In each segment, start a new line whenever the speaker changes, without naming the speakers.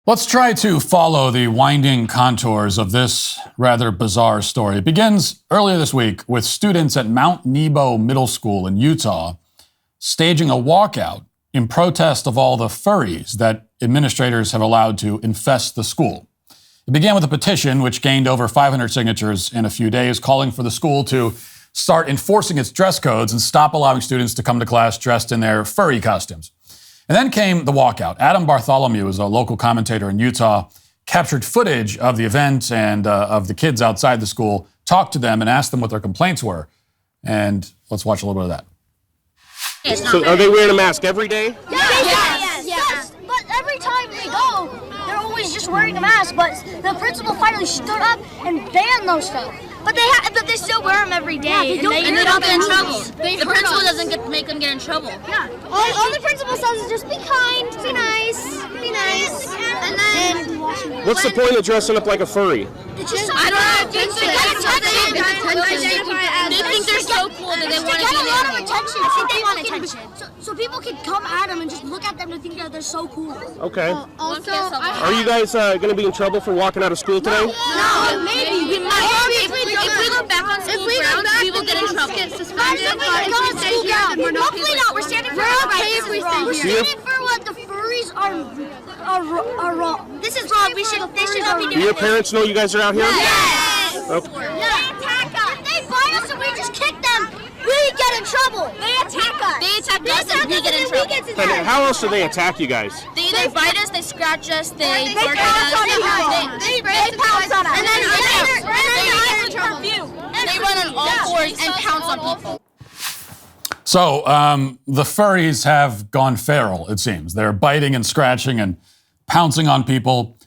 Let's try to follow the winding contours of this rather bizarre story. It begins earlier this week with students at Mount Nebo Middle School in Utah staging a walkout in protest of all the furries that administrators have allowed to infest the school. It began with a petition which gained over 500 signatures in a few days, calling for the school to start enforcing its dress codes and stop allowing students to come to class dressed in their furry costumes. And then came the walkout. Adam Bartholomew is a local commentator in Utah, captured footage of the event and of the kids outside the school, talked to them and asked them what their complaints were. And let's watch a little bit of that.
So are they wearing a mask every day?
Yes. But every time they go, they're always just wearing a mask. But the principal finally stood up and banned those stuff. But they still wear them every day,
and they don't get in trouble. The principal doesn't make them get in trouble.
Yeah. All the principal says is just be kind, be nice, and then.
What's the point of dressing up like a furry?
It's just
I don't know. They think they're so cool that they want to
get a
be
lot
there.
of attention. I think they want attention. So people can come at them and just look at them and think that they're so cool.
Okay.
Also,
Are you guys going to be in trouble for walking out of school today?
No, maybe.
We might. If we go back on school grounds, we will get in trouble.
Hopefully not. We're standing for our rights. We're standing for what the furries are wrong. This is wrong. They should not be doing
Do your
this.
parents know you guys are out here?
Yes.
Okay.
They attack us. If they bite us and we just kick them, we get in trouble. They attack us.
They attack us and we get in trouble.
And how else do they attack you guys?
They either bite us, they scratch us, they bark
pounce on
at
us.
us.
They pounce on us.
And then they run on all fours and pounce on people.
So the furries have gone feral, it seems. They're biting and scratching and pouncing on people.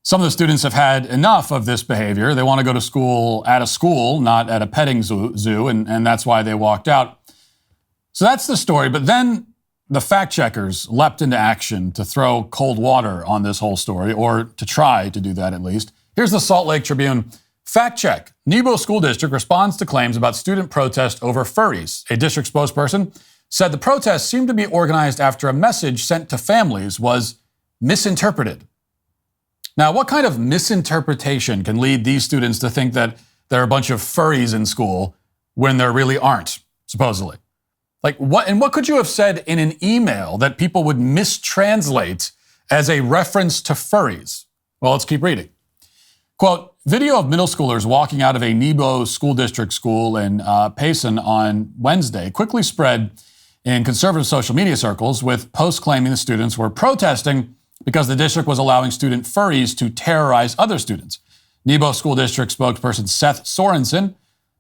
Some of the students have had enough of this behavior. They want to go to school at a school, not at a petting zoo, and that's why they walked out. So that's the story. But then the fact checkers leapt into action to throw cold water on this whole story, or to try to do that at least. Here's the Salt Lake Tribune. Fact check. Nebo School District responds to claims about student protest over furries. A district spokesperson said the protest seemed to be organized after a message sent to families was misinterpreted. Now, what kind of misinterpretation can lead these students to think that there are a bunch of furries in school when there really aren't, supposedly? Like, what could you have said in an email that people would mistranslate as a reference to furries? Well, let's keep reading. Quote, video of middle schoolers walking out of a Nebo School District school in Payson on Wednesday quickly spread in conservative social media circles, with posts claiming the students were protesting because the district was allowing student furries to terrorize other students. Nebo School District spokesperson Seth Sorensen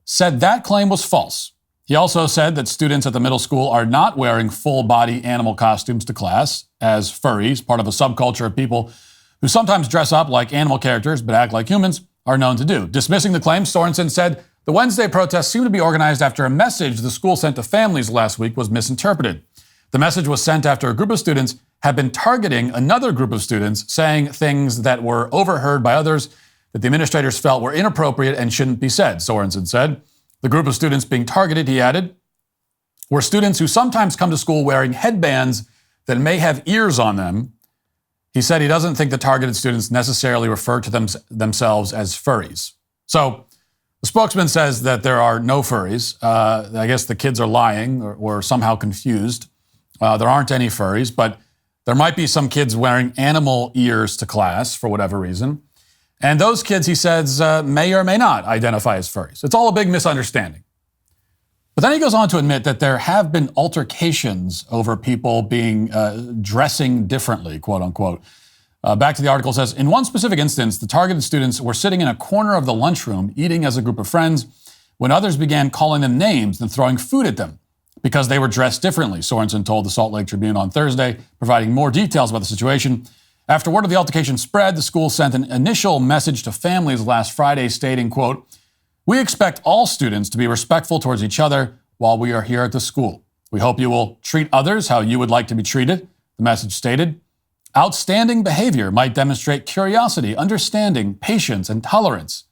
said that claim was false. He also said that students at the middle school are not wearing full-body animal costumes to class as furries, part of a subculture of people who sometimes dress up like animal characters but act like humans are known to do. Dismissing the claim, Sorensen said the Wednesday protest seemed to be organized after a message the school sent to families last week was misinterpreted. The message was sent after a group of students had been targeting another group of students, saying things that were overheard by others that the administrators felt were inappropriate and shouldn't be said, Sorensen said. The group of students being targeted, he added, were students who sometimes come to school wearing headbands that may have ears on them. He said he doesn't think the targeted students necessarily refer to themselves as furries. So the spokesman says that there are no furries. I guess the kids are lying or somehow confused. There aren't any furries, but there might be some kids wearing animal ears to class for whatever reason. And those kids, he says, may or may not identify as furries. It's all a big misunderstanding. But then he goes on to admit that there have been altercations over people being dressing differently, quote unquote. Back to the article, says, in one specific instance, the targeted students were sitting in a corner of the lunchroom eating as a group of friends when others began calling them names and throwing food at them because they were dressed differently, Sorensen told the Salt Lake Tribune on Thursday, providing more details about the situation. After word of the altercation spread, the school sent an initial message to families last Friday stating, quote, we expect all students to be respectful towards each other while we are here at the school. We hope you will treat others how you would like to be treated, the message stated. Outstanding behavior might demonstrate curiosity, understanding, patience, and tolerance.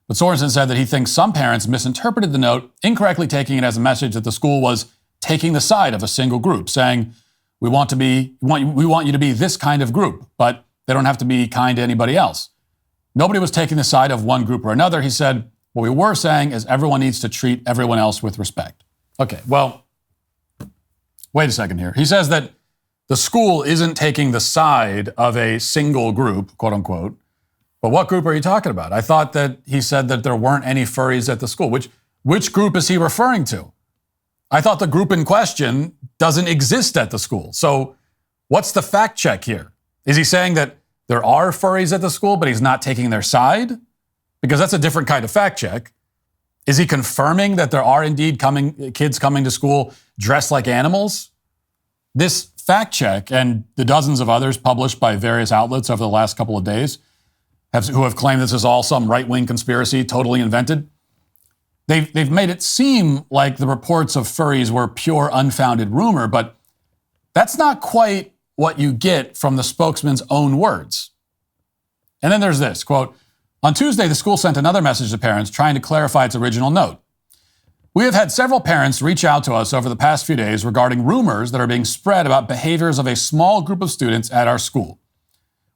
But Sorensen said that he thinks some parents misinterpreted the note, incorrectly taking it as a message that the school was taking the side of a single group, saying, we want you to be this kind of group. But they don't have to be kind to anybody else. Nobody was taking the side of one group or another. He said, what we were saying is everyone needs to treat everyone else with respect. Okay, well, wait a second here. He says that the school isn't taking the side of a single group, quote unquote. But what group are you talking about? I thought that he said that there weren't any furries at the school. Which group is he referring to? I thought the group in question doesn't exist at the school. So what's the fact check here? Is he saying that there are furries at the school, but he's not taking their side? Because that's a different kind of fact check. Is he confirming that there are indeed kids coming to school dressed like animals? This fact check and the dozens of others published by various outlets over the last couple of days who have claimed this is all some right-wing conspiracy totally invented, they've made it seem like the reports of furries were pure unfounded rumor, but that's not quite what you get from the spokesman's own words. And then there's this, quote, on Tuesday, the school sent another message to parents trying to clarify its original note. We have had several parents reach out to us over the past few days regarding rumors that are being spread about behaviors of a small group of students at our school.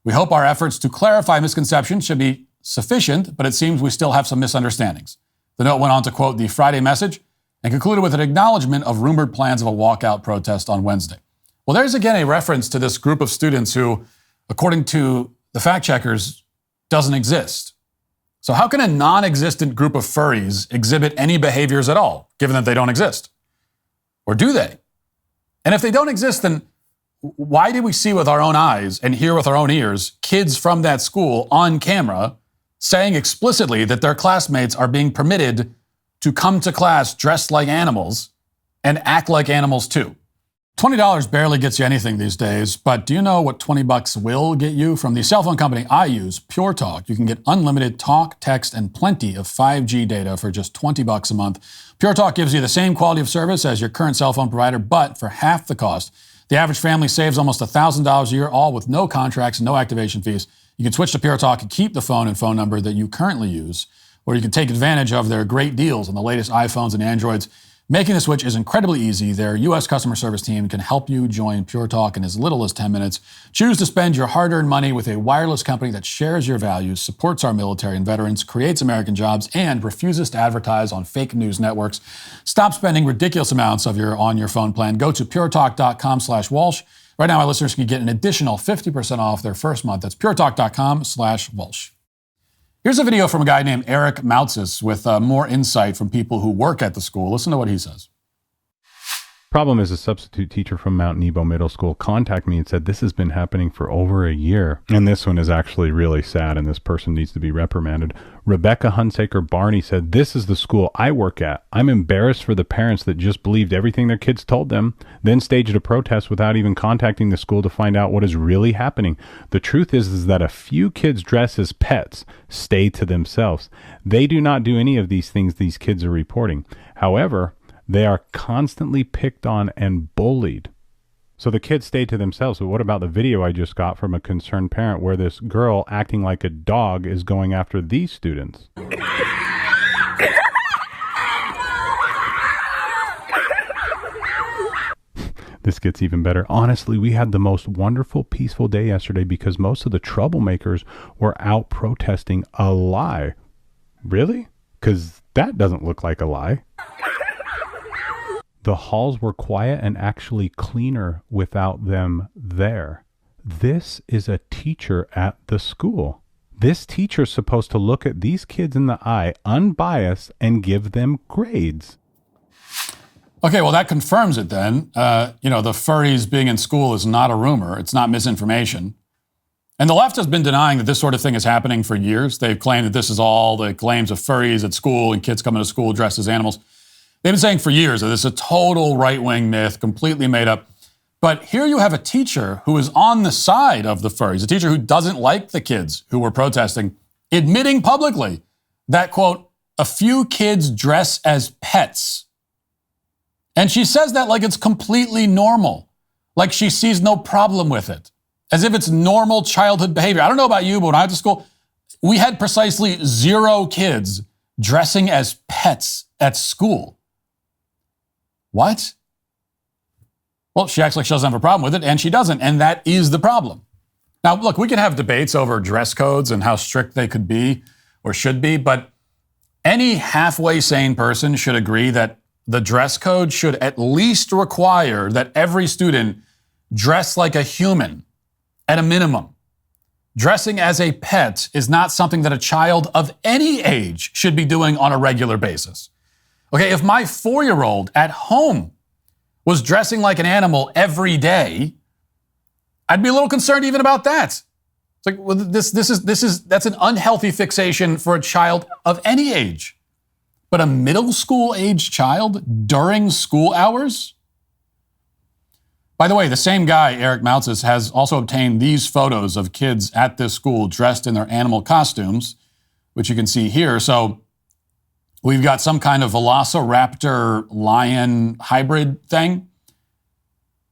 We hope our efforts to clarify misconceptions should be sufficient, but it seems we still have some misunderstandings. The note went on to quote the Friday message and concluded with an acknowledgement of rumored plans of a walkout protest on Wednesday. Well, there's again a reference to this group of students who, according to the fact checkers, doesn't exist. So how can a non-existent group of furries exhibit any behaviors at all, given that they don't exist? Or do they? And if they don't exist, then why did we see with our own eyes and hear with our own ears kids from that school on camera saying explicitly that their classmates are being permitted to come to class dressed like animals and act like animals too? $20 barely gets you anything these days, but do you know what $20 will get you? From the cell phone company I use, Pure Talk, you can get unlimited talk, text, and plenty of 5G data for just $20 a month. Pure Talk gives you the same quality of service as your current cell phone provider, but for half the cost. The average family saves almost $1,000 a year, all with no contracts, no activation fees. You can switch to Pure Talk and keep the phone and phone number that you currently use, or you can take advantage of their great deals on the latest iPhones and Androids. Making the switch is incredibly easy. Their U.S. customer service team can help you join Pure Talk in as little as 10 minutes. Choose to spend your hard-earned money with a wireless company that shares your values, supports our military and veterans, creates American jobs, and refuses to advertise on fake news networks. Stop spending ridiculous amounts on your phone plan. Go to puretalk.com/Walsh. Right now, our listeners can get an additional 50% off their first month. That's puretalk.com/Walsh. Here's a video from a guy named Eric Moutzis with more insight from people who work at the school. Listen to what he says.
Problem is, a substitute teacher from Mount Nebo Middle School contacted me and said this has been happening for over a year. And this one is actually really sad, and this person needs to be reprimanded. Rebecca Hunsaker Barney said, this is the school I work at. I'm embarrassed for the parents that just believed everything their kids told them, then staged a protest without even contacting the school to find out what is really happening. The truth is that a few kids dress as pets stay to themselves. They do not do any of these things these kids are reporting. However, they are constantly picked on and bullied. So the kids stay to themselves. But what about the video I just got from a concerned parent where this girl acting like a dog is going after these students? This gets even better. Honestly, we had the most wonderful, peaceful day yesterday because most of the troublemakers were out protesting a lie. Really? Because that doesn't look like a lie. The halls were quiet and actually cleaner without them there. This is a teacher at the school. This teacher's supposed to look at these kids in the eye, unbiased, and give them grades.
Okay, well, that confirms it then. The furries being in school is not a rumor. It's not misinformation. And the left has been denying that this sort of thing is happening for years. They've claimed that this is all the claims of furries at school and kids coming to school dressed as animals. They've been saying for years that this is a total right-wing myth, completely made up. But here you have a teacher who is on the side of the furries, a teacher who doesn't like the kids who were protesting, admitting publicly that, quote, a few kids dress as pets. And she says that like it's completely normal, like she sees no problem with it, as if it's normal childhood behavior. I don't know about you, but when I went to school, we had precisely 0 kids dressing as pets at school. What? Well, she acts like she doesn't have a problem with it, and she doesn't, and that is the problem. Now, look, we can have debates over dress codes and how strict they could be or should be, but any halfway sane person should agree that the dress code should at least require that every student dress like a human at a minimum. Dressing as a pet is not something that a child of any age should be doing on a regular basis. Okay, if my 4-year-old at home was dressing like an animal every day, I'd be a little concerned even about that. It's like, well, that's an unhealthy fixation for a child of any age. But a middle school age child during school hours? By the way, the same guy, Eric Maltzis, has also obtained these photos of kids at this school dressed in their animal costumes, which you can see here. So we've got some kind of velociraptor lion hybrid thing.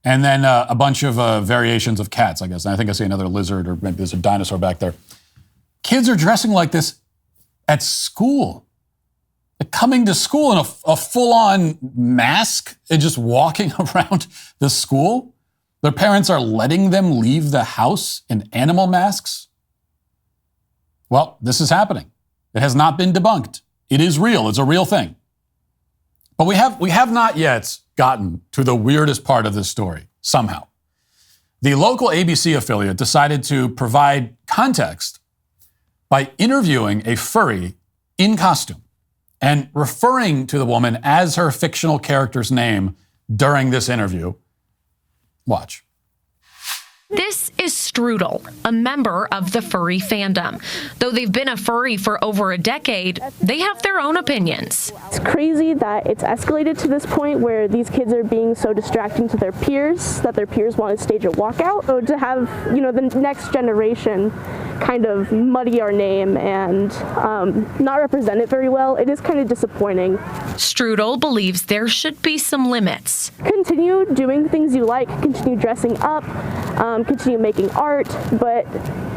And then a bunch of variations of cats, I guess. And I think I see another lizard, or maybe there's a dinosaur back there. Kids are dressing like this at school. They're coming to school in a full-on mask and just walking around the school. Their parents are letting them leave the house in animal masks. Well, this is happening. It has not been debunked. It is real. It's a real thing. But we have not yet gotten to the weirdest part of this story, somehow. The local ABC affiliate decided to provide context by interviewing a furry in costume and referring to the woman as her fictional character's name during this interview. Watch.
This is Strudel, a member of the furry fandom. Though they've been a furry for over a decade, they have their own opinions.
It's crazy that it's escalated to this point where these kids are being so distracting to their peers that their peers want to stage a walkout. So to have, the next generation kind of muddy our name and not represent it very well, it is kind of disappointing.
Strudel believes there should be some limits.
Continue doing things you like, continue dressing up, continue making art, but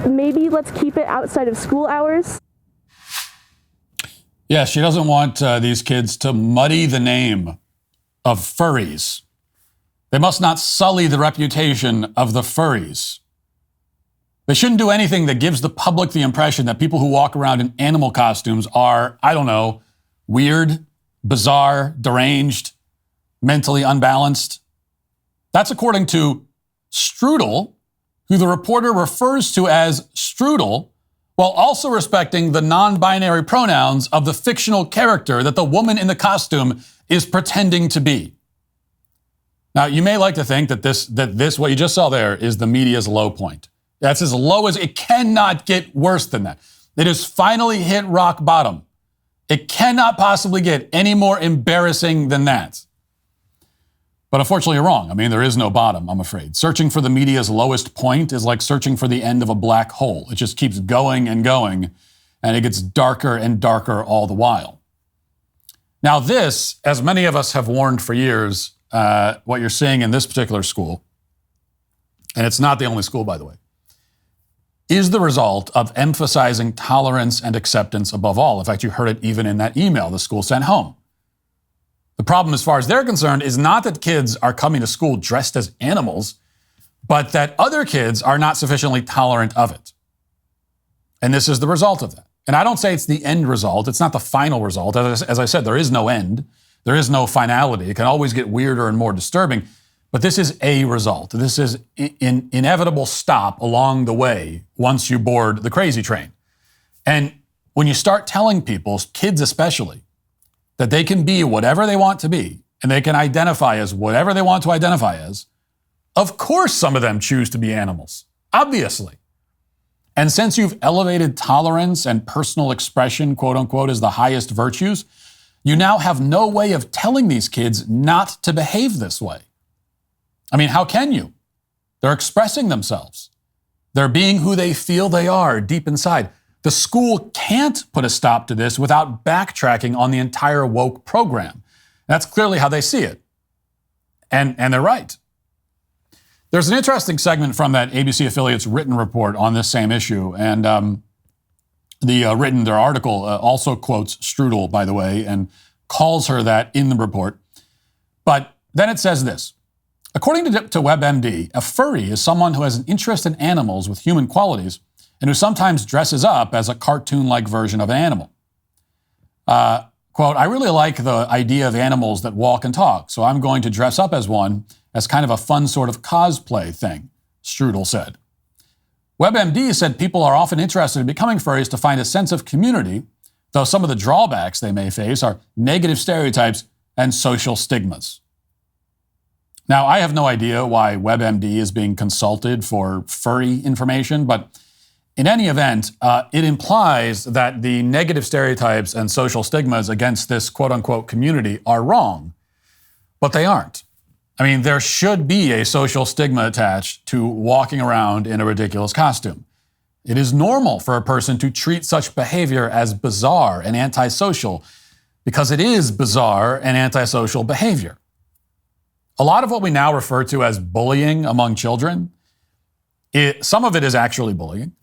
maybe let's keep it outside of school hours.
Yeah, she doesn't want these kids to muddy the name of furries. They must not sully the reputation of the furries. They shouldn't do anything that gives the public the impression that people who walk around in animal costumes are, I don't know, weird, bizarre, deranged, mentally unbalanced. That's according to Strudel, who the reporter refers to as Strudel, while also respecting the non-binary pronouns of the fictional character that the woman in the costume is pretending to be. Now, you may like to think that this what you just saw there is the media's low point. That's as low as it cannot get worse than that. It has finally hit rock bottom. It cannot possibly get any more embarrassing than that. But unfortunately, you're wrong. I mean, there is no bottom, I'm afraid. Searching for the media's lowest point is like searching for the end of a black hole. It just keeps going and going, and it gets darker and darker all the while. Now this, as many of us have warned for years, what you're seeing in this particular school, and it's not the only school, by the way, is the result of emphasizing tolerance and acceptance above all. In fact, you heard it even in that email the school sent home. The problem, as far as they're concerned, is not that kids are coming to school dressed as animals, but that other kids are not sufficiently tolerant of it. And this is the result of that. And I don't say it's the end result. It's not the final result. As I said, there is no end. There is no finality. It can always get weirder and more disturbing. But this is a result. This is an inevitable stop along the way once you board the crazy train. And when you start telling people, kids especially, that they can be whatever they want to be, and they can identify as whatever they want to identify as, of course some of them choose to be animals, obviously. And since you've elevated tolerance and personal expression, quote unquote, as the highest virtues, you now have no way of telling these kids not to behave this way. I mean, how can you? They're expressing themselves. They're being who they feel they are deep inside. The school can't put a stop to this without backtracking on the entire woke program. That's clearly how they see it. And they're right. There's an interesting segment from that ABC affiliate's written report on this same issue. And their article also quotes Strudel, by the way, and calls her that in the report. But then it says this. According to WebMD, a furry is someone who has an interest in animals with human qualities and who sometimes dresses up as a cartoon-like version of an animal. Quote, I really like the idea of animals that walk and talk, so I'm going to dress up as one as kind of a fun sort of cosplay thing, Strudel said. WebMD said people are often interested in becoming furries to find a sense of community, though some of the drawbacks they may face are negative stereotypes and social stigmas. Now, I have no idea why WebMD is being consulted for furry information, but in any event, it implies that the negative stereotypes and social stigmas against this quote-unquote community are wrong, but they aren't. I mean, there should be a social stigma attached to walking around in a ridiculous costume. It is normal for a person to treat such behavior as bizarre and antisocial because it is bizarre and antisocial behavior. A lot of what we now refer to as bullying among children, some of it is actually bullying,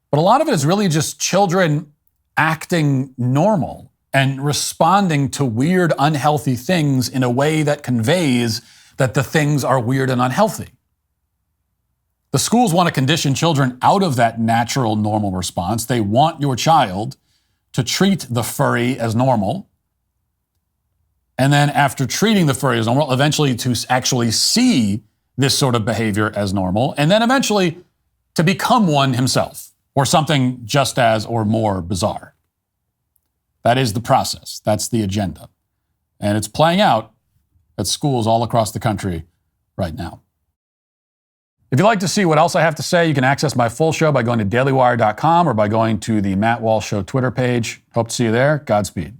but a lot of it is really just children acting normal and responding to weird, unhealthy things in a way that conveys that the things are weird and unhealthy. The schools want to condition children out of that natural, normal response. They want your child to treat the furry as normal, and then after treating the furry as normal, eventually to actually see this sort of behavior as normal, and then eventually to become one himself, or something just as or more bizarre. That is the process. That's the agenda. And it's playing out at schools all across the country right now. If you'd like to see what else I have to say, you can access my full show by going to dailywire.com or by going to the Matt Walsh Show Twitter page. Hope to see you there. Godspeed.